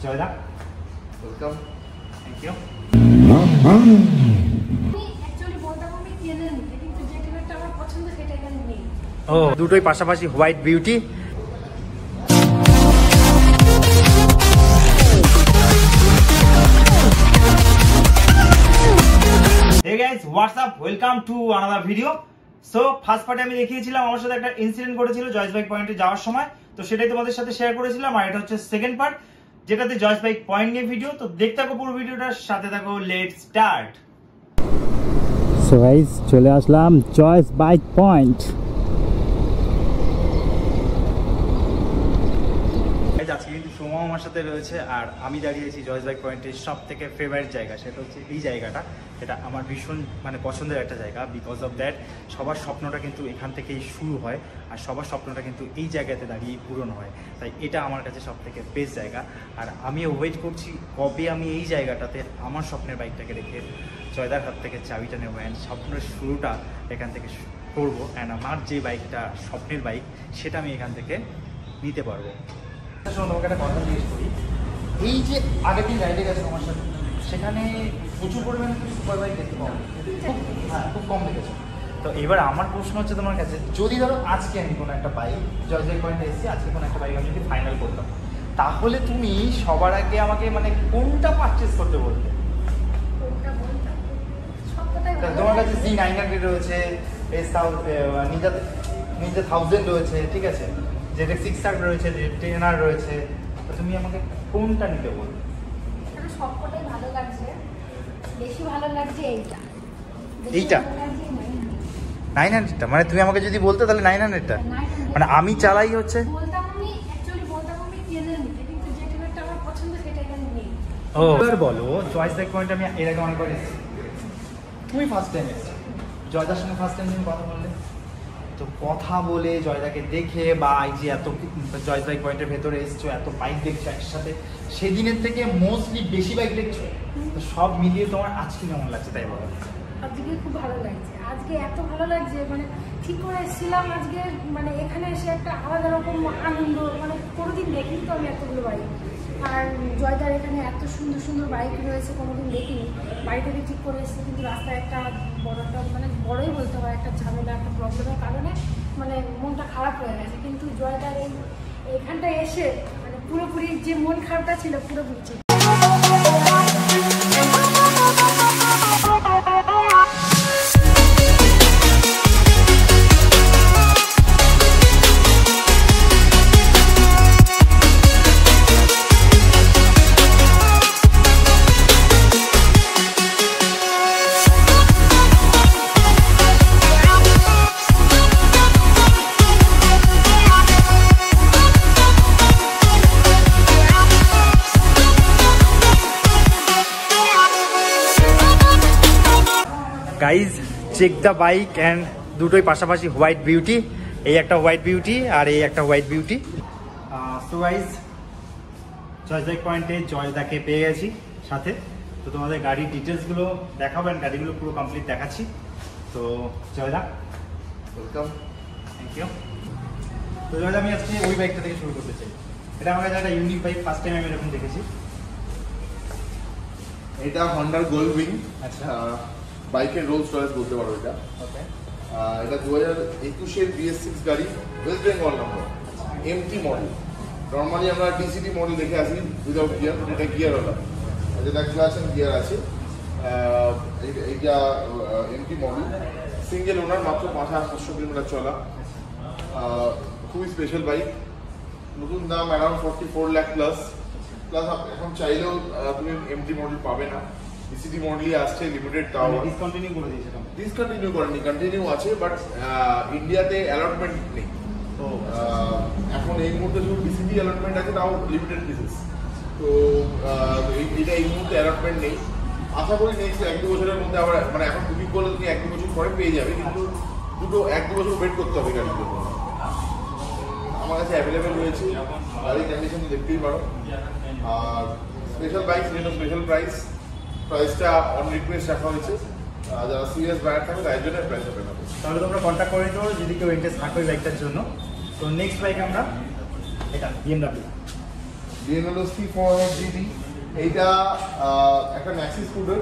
Joyda welcome. Thank you. ও দুটোই পাশাপাশি white beauty. Hey guys, what's up? Welcome to another video. So first পার্টে আমি দেখিয়েছিলাম আমার সাথে একটা ইনসিডেন্ট ঘটেছিল জয়েস বাইক পয়েন্টে যাওয়ার সময়, তো সেটাই তোমাদের সাথে শেয়ার করেছিলাম। আর এটা হচ্ছে সেকেন্ড পার্ট, যেটাতে জয়েস বাইক পয়েন্ট নিয়ে ভিডিও। তো দেখতে থাকো পুরো ভিডিওটার সাথে থাকো। Let's start. সো গাইস চলে আসলাম জয়েস বাইক পয়েন্ট। আজকে কিন্তু সোমা আমার সাথে রয়েছে আর আমি দাঁড়িয়েছি জয়েস বাইক পয়েন্টের সব থেকে ফেভারিট জায়গা, সেটা হচ্ছে এই জায়গাটা। এটা আমার ভীষণ পছন্দের একটা জায়গা। বিকজ অফ দ্যাট সবার স্বপ্নটা কিন্তু এখান থেকেই শুরু হয় আর সবার স্বপ্নটা কিন্তু এই জায়গাতে দাঁড়িয়ে পূরণ হয়। তাই এটা আমার কাছে সব থেকে বেস্ট জায়গা। আর আমিও ওয়েট করছি কবে আমি এই জায়গাটাতে আমার স্বপ্নের বাইকটাকে রেখে জয়দার হাত থেকে চাবিটা নেবো অ্যান্ড স্বপ্নের শুরুটা এখান থেকে করবো। অ্যান্ড আমার যে বাইকটা স্বপ্নের বাইক সেটা আমি এখান থেকে নিতে পারবো। তোমাকে একটা কথা জিজ্ঞেস করি, এই যে আগের দিন রাইডে গেছে আমার সাথে, সেখানে প্রচুর পরিমাণে সুপার বাইক দেখতে পাবো, খুব কম দেখেছো। তো এবার আমার প্রশ্ন হচ্ছে তোমার কাছে, যদি ধরো আজকে আমি কোনো একটা বাইক জয়েস বাইক পয়েন্টে এসেছি, আজকে কোনো একটা বাইক আমি যদি ফাইনাল করতাম, তাহলে তুমি সবার আগে আমাকে কোনটা পারচেস করতে বলতে? তোমার কাছে Z900 রয়েছে, নিনজা 1000 রয়েছে, ঠিক আছে, ZX 600 রয়েছে, টেনার রয়েছে, তো তুমি আমাকে কোনটা নিতে বলবে? সবকটাই ভালো লাগছে, বেশি ভালো লাগছে এইটা 900টা। মানে তুমি আমাকে যদি বলতে তাহলে 900টা, মানে আমি চালাই হচ্ছে ও। এবার বলো, চয়েস বাইক পয়েন্ট আমি এর আগে অনেকবার এসেছি, তুমি ফার্স্ট টাইম এসেছো, জয়দার সঙ্গে ফার্স্ট টাইম তুমি কথা বললে, তো কথা বলে জয়দাকে দেখে বা এই যে এত জয়েস বাইক পয়েন্টের ভেতরে এসছো, এত বাইক দেখছো একসাথে, সেদিনের থেকে মোস্টলি বেশি বাইক দেখছো, তো সব মিলিয়ে তোমার আজকে কেমন লাগছে তাই বলো? আজকে খুব ভালো লাগছে, আজকে এত ভালো লাগছে, ঠিক করে এসেছিলাম আজকে, এখানে এসে একটা আলাদা রকম আনন্দ, কোনোদিন দেখিনি তো আমি এতগুলো বাইক। আর জয়দার এখানে এত সুন্দর সুন্দর বাইক রয়েছে, কোনোদিন দেখিনি। বাড়ি থেকে ঠিক করে এসেছি, কিন্তু রাস্তায় একটা বড়ই বলতে হয়, একটা ঝামেলা, একটা প্রবলেমের কারণে মনটা খারাপ হয়ে গেছে। কিন্তু জয়দার এখানটা এসে পুরোপুরি যে মন খারাপটা ছিল পুরোপুরি ঠিক। Guys check the bike and দুটোই পাশাপাশি হোয়াইট বিউটি। এই একটা হোয়াইট বিউটি আর এই একটা white beauty. So guys Joy's bike পয়েন্টে জয়দাকে পেয়ে গেছি সাথে, তো তোমাদের গাড়ির ডিটেলসগুলো দেখাবেন, গাড়িগুলো পুরো কমপ্লিট দেখাচ্ছি। তো জয়দা ওয়েলকাম। Thank you. তো জয়দা আমি আজকে ওই বাইকটা থেকে শুরু করতে চাই। এটা আমার কাছে একটা ইউনিক বাইক, ফার্স্ট টাইম আমি এরকম দেখেছি। এটা হন্ডার গোল্ড উইং। আচ্ছা, বাইকের রোলস রয়েস বলতে পারো এটা। ওকে। এটা 2021-এর BS6 গাড়ি, West Bengal number, MT model. Normally আমরা ডিসিটি মডেল দেখে আসি উইদাউট গিয়ার, এটা গিয়ারওয়ালা, যেটা ক্লাচ অ্যান্ড গিয়ার আছে। এইটা এমটি মডেল, সিঙ্গেল ওনার, মাত্র 5,700 কিলোমিটার চলা, খুবই স্পেশাল বাইক। নতুন দাম অ্যারাউন্ড 44 লাখ প্লাস। এখন চাইলেও তুমি এমটি মডেল পাবে না, ডিসিটি মডেলই আসছে, লিমিটেড তাও। ডিসকন্টিনিউ করে দিয়েছে? ডিসকন্টিনিউ করেনি, কন্টিনিউ আছে, বাট ইন্ডিয়াতে অ্যালটমেন্ট নেই। তো এখন এই মুহূর্তে শুধু ডিসিটি অ্যালটমেন্ট আছে, তাও লিমিটেড পিসেস। তো এটা এই মুহূর্তে অ্যালটমেন্ট নেই। আশা করি নেক্সট 1-2 বছরের মধ্যে আবার, এখন বুকিং করলে তুমি 1-2 বছর পরে পেয়ে যাবে, কিন্তু 1-2 বছর ওয়েট করতে হবে গাড়ির জন্য। আমার কাছে অ্যাভেলেবেল রয়েছে, গাড়ির কন্ডিশন দেখতেই পারো। আর স্পেশাল বাইক, স্পেশাল প্রাইসটা অন রিকোয়েস্ট রাখা হয়েছে, যারা সিরিয়াস বায়ার থাকে তাই জন্য প্রাইসটা পেয়ে যাবে। তাহলে তোমরা কন্ট্যাক্ট করে নিতে পারো যদি কেউ ইন্টারেস্ট থাকে ওই বাইকটার জন্য। তো নেক্সট বাইক আমরা এটা BMW। DNLC 400GT, এইটা একটা maxi scooter,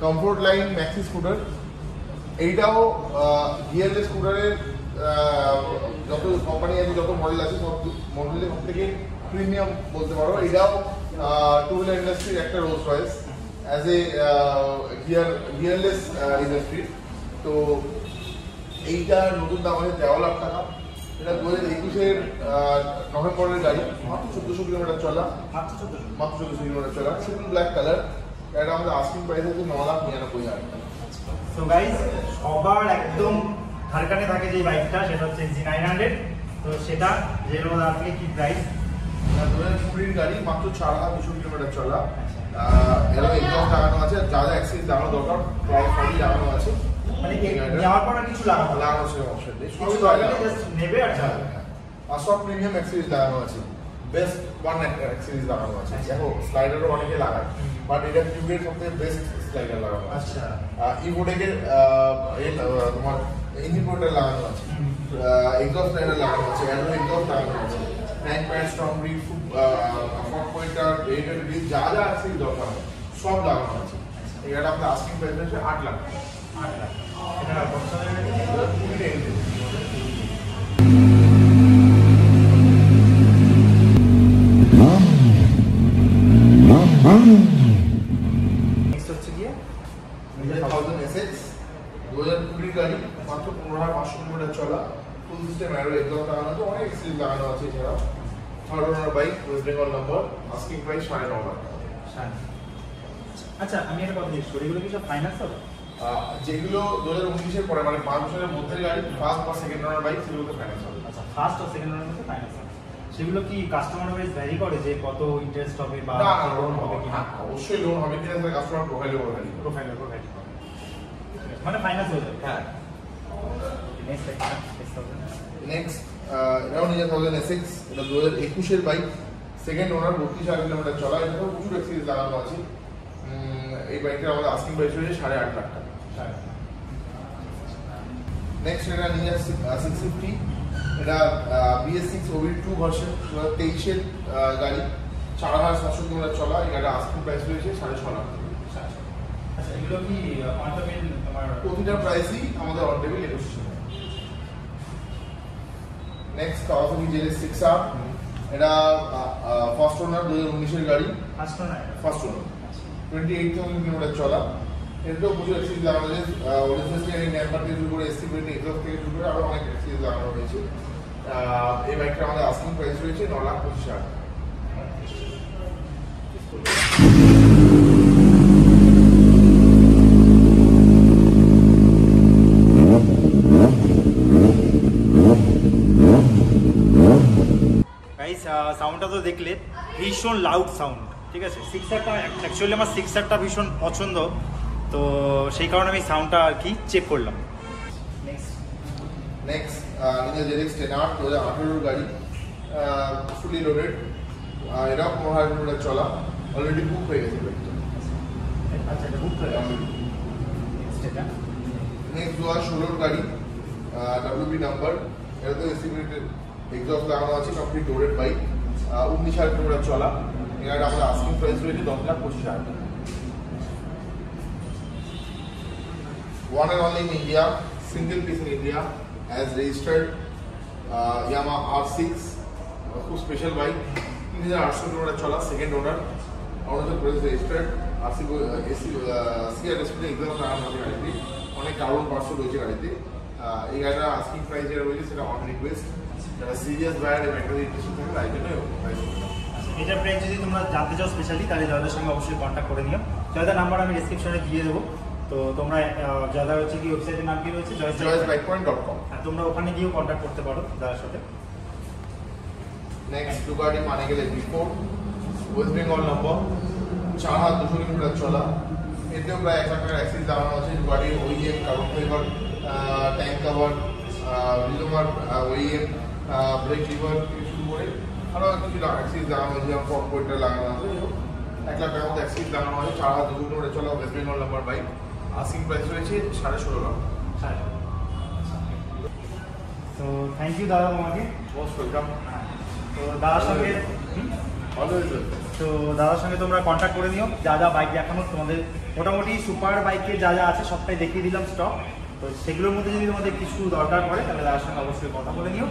comfort line maxi scooter. এইটাও গিয়ারলেস স্কুটারের যত কোম্পানি আছে, যত মডেল আছে, সব মডেলের সব থেকে প্রিমিয়াম বলতে পারো। এটাও টু হুইলার ইন্ডাস্ট্রির একটা Rolls Royce as a gearless industry. তো এইটার নতুন দাম আছে 13 লাখ টাকা। এটা 2021-এর নভেম্বরের গাড়ি, মাত্র 1400 কিলোমিটার চলা, মাত্র 1400 কিলোমিটার চলা, সিম্পল ব্ল্যাক কালার। এটা আমাদের আস্কিং প্রাইস আছে 9,99,000 টাকা। তো গাইস, সবার একদম ধারকানে থাকে যে বাইকটা, সেটা হচ্ছে G900। তো সেটা জেনো আপনি কি প্রাইস? 2020-এর গাড়ি, মাত্র 4,200 কিলোমিটার চলা। এর এক্সস্ট লাগানো আছে, যা যা অ্যাক্সেস লাগানো দরকার সবই লাগানো আছে। মানে নেওয়ার পর কিছু লাগানো আছে অপশন নেই, কিছু দরকার নেই, জাস্ট নেবে আর যাবে। আর সব প্রিমিয়াম অ্যাক্সেস লাগানো আছে, বেস্ট ওয়ান অ্যাক্সেস লাগানো আছে। দেখো স্লাইডারও অনেকে লাগায়, বাট এটা কিউবের সবথেকে বেস্ট স্লাইডার লাগানো আছে। আচ্ছা, ইভোটেকের তোমার ইঞ্জিন প্রোটেক্টর লাগানো আছে, এক্সস্ট স্লাইডার লাগানো আছে, অ্যারো এক্সস্ট লাগানো আছে, tank pad, strong brief, fog pointer, radiator grille, যা যা অ্যাক্সেস দরকার হয় সব লাগানো আছে। এটা আপনার আস্কিং প্রাইস হচ্ছে 8 লাখ। 8 লাখ। এটা কত সালের গাড়ি? 2020 নেক্সট হচ্ছে গিয়ে 1000 SX, 2020 গাড়ি, মাত্র 15,500 কিলোমিটার চলা, ফুল সিস্টেম অ্যারো এক্সস্ট লাগানো আছে, অনেক এক্সেস লাগানো আছে। এছাড়া থার্ড ওনার বাইক, ওয়েস্ট বেঙ্গল নম্বর, আস্কিং প্রাইস 9.5 লাখ টাকা। আচ্ছা, আমি একটা কথা জিজ্ঞেস করি, এগুলো কি সব ফাইন্যান্স হবে? যেগুলো 2019-এর পরে, মানে 5 বছরের মধ্যের গাড়ি, ফার্স্ট বা সেকেন্ড ওনার বাইক, সেগুলোতে ফাইন্যান্স হবে। আচ্ছা, ফার্স্ট আর সেকেন্ড রাউন্ডের মধ্যে ফাইন্যান্স হবে। সেগুলো কি কাস্টমার ওয়াইজ ভ্যারি করে যে কত ইন্টারেস্ট হবে বা না, লোন হবে কিনা? অবশ্যই লোন হবে কিনা সেটা কাস্টমার প্রোফাইলের উপর ভ্যারি করে। প্রোফাইল মানে ফাইন্যান্স হয়ে যাবে। হ্যাঁ। নেক্সট একটা নেক্সট এটাও নিয়ে 1000 SX, এটা 2021-এর বাইক, সেকেন্ড ওনার, 32,000 কিলোমিটার চলা। এটাও প্রচুর এক্সপিরিয়েন্স লাগানো আছে। এই বাইকটা আমাদের আস্কিং প্রাইস হয়েছে 8.5 লাখ টাকা। নেক্সট এটা নিয়ে 650, এটা BS6 OBD2 ভার্সন, 2023-এর গাড়ি, 4,700 কিলোমিটার চলা। এই গাড়িটা আস্কিং প্রাইস হয়েছে 6.5 লাখ টাকা। আচ্ছা, এগুলো কি অন টেবিল তোমার? প্রতিটা প্রাইসই আমাদের on table negotiation. Next Kawasaki ZX 6R, এটা ফার্স্ট ওনার, 2019-এর গাড়ি, ফার্স্ট না? ফার্স্ট ওনার, 28,000 কিলোমিটার চলা। এটাও প্রচুর এক্সপিরিয়েন্স লাগানো হয়েছে, অরিজিনাল স্টিয়ারিং, ড্যাম্পার থেকে শুরু করে এসি ব্রেক, এক্সস্ট থেকে শুরু করে আরও অনেক এক্সপিরিয়েন্স লাগানো হয়েছে। এই বাইকটা আমাদের আস্কিং প্রাইস রয়েছে 9,25,000 টাকা। গাইস, সাউন্ডটা তো দেখলে, ভীষণ লাউড সাউন্ড, ঠিক আছে। 6R অ্যাকচুয়ালি আমার 6R ভীষণ পছন্দ, তো সেই কারণে আমি সাউন্ডটা আর কি চেক করলাম। নেক্সট নিজের ZX 10R, 2018-এর গাড়ি, ফুলি লোডেড, এটাও 15,000 কিলোমিটার চলা, অলরেডি বুক হয়ে গেছে বাইকটা। আচ্ছা, এটা বুক করে নেক্সট এটা নেক্সট 2016-এর গাড়ি, WB নাম্বার, এটা তো এসি ব্রেকের এক্সস্ট লাগানো আছে, কমপ্লিট লোডেড বাইক, 19,000 কিলোমিটার চলা। এটা আমাদের আস্কিং প্রাইস রয়েছে 10,25,000 টাকা। One and only in India, single piece in India, as registered, Yamaha R6, খুব স্পেশাল বাইক, 3,800 কিলোমিটার চলা, সেকেন্ড ওনার, অরুণাচল প্রদেশ রেজিস্টার্ড। সিআরএসপিতে এক্সাম লাগানো আছে গাড়িতে, অনেক কার্বন পার্সেল রয়েছে গাড়িতে। এই গাড়িটা আস্কিং প্রাইস যেটা রয়েছে সেটা অন রিকোয়েস্ট, যারা সিরিয়াস বায়ার এই বাইকটা ইন্টারেস্ট থাকে তাই জন্য প্রাইস করলাম। এটার প্রাইস যদি তোমরা জানতে চাও স্পেশালি, তাহলে জয়দার সঙ্গে অবশ্যই কন্ট্যাক্ট করে নিও। জয়দার নাম্বার আমি ডিসক্রিপশনে দিয়ে দেবো। তো তোমরা জয়দার হচ্ছে কি ওয়েবসাইটের নাম কি রয়েছে? joysbikepoint.com। হ্যাঁ, তোমরা ওখানে গিয়েও কন্ট্যাক্ট করতে পারো দাদার সাথে। Next Ducati Panigale MP4, West Bengal number, 4,200 kilometre চলা। এতেও প্রায় 1 লাখ টাকার অ্যাক্সিস লাগানো আছে। Ducati OEM, carbon fibre, tank cover, রিজোমার OEM, ব্রেক লিভার থেকে শুরু করে আরও কিছু অ্যাক্সিস লাগানো হয়েছে, যেমন ফক পয়েন্টার লাগানো আছে। 1 লাখ টাকার মধ্যে অ্যাক্সিস লাগানো হয়, 4,200 কিলোমিটার চলা, ওয়েস্ট বেঙ্গল নম্বর বাইক, আস্কিং প্রাইস রয়েছে 16.5 লাখ। তো থ্যাংক ইউ দাদা তোমাকে। Most welcome. তো দাদার সঙ্গে অলওয়েজ তো দাদার সঙ্গে তোমরা কন্ট্যাক্ট করে নিও, যা যা বাইক দেখানো তোমাদের মোটামুটি সুপার বাইকে যা যা আছে সবটাই দেখিয়ে দিলাম স্টক। তো সেগুলোর মধ্যে যদি তোমাদের কিছু দরকার পড়ে তাহলে দাদার সঙ্গে অবশ্যই কথা বলে নিও।